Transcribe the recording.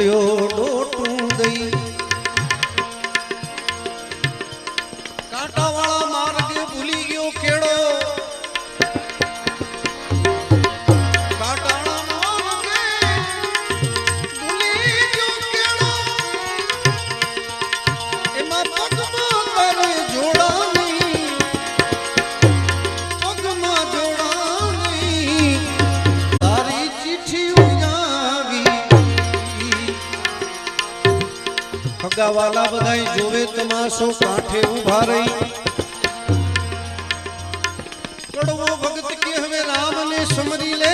મોકલ્યો ડોટું દઈ કાંટાવાળા માર્ગે ભૂલી ગયો કેળો વાલા બધાય જોવે તમાશો કાંઠે ઉભા રહી કડવો ભગત કે હવે રામ ને સમરી લે